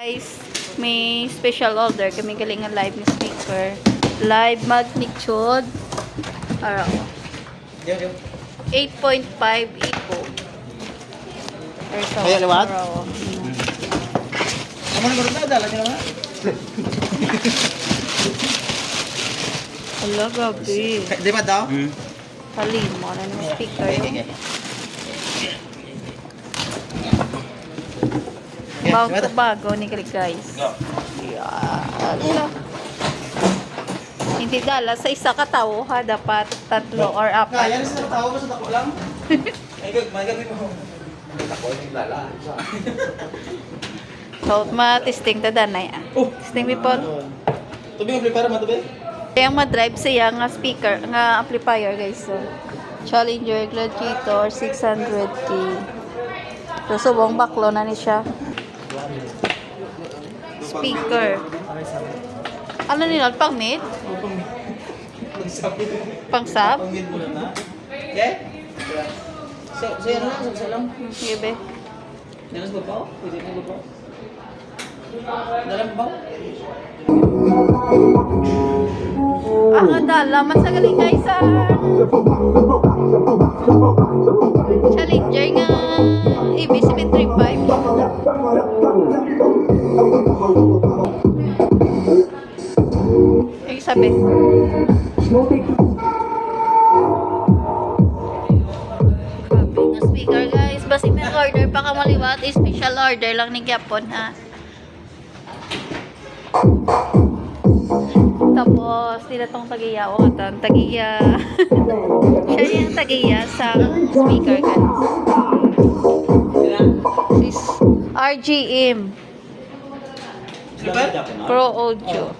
Guys, may special order kami galing nga live ni speaker. Live magnitude 8.5 eco. Kaya liwat? Kamu na gano'n dala niyo naman? Hala, gabi. Di ba daw? Halimo na ni speaker yung bago ni Kali guys. Yeah. Hindi dala sa isa ka tao ha, dapat tatlo or Kaya apat. rin sa tao ba sa tako lang? May gabi mo. Tako yung lala. So, ma-testing ta danay. Testing mi po. Tubig ang prepare mo tubig? Kaya ma-drive siya nga speaker, nga amplifier guys. So, Challenger Gladiator 600K. So, subong baklo na ni siya. Speaker. Ano nila? Pang-mid? Pang-sub? Pang-mid mo na. Okay? So yan lang, sa lang. Sige be. Dalas ba ba? Pwede mo ba? Dalam ba? Dala. Masagaling guys Challenger nga EB735. Yung sabi. Grabe nga speaker guys. Basta may order pa ka maliwat. Special order lang ni Gyapon ha. Tapos, sila tong tagiya o katan. Tagiya. Siya yung tagiya sa speaker guys. This RGM Pro Audio.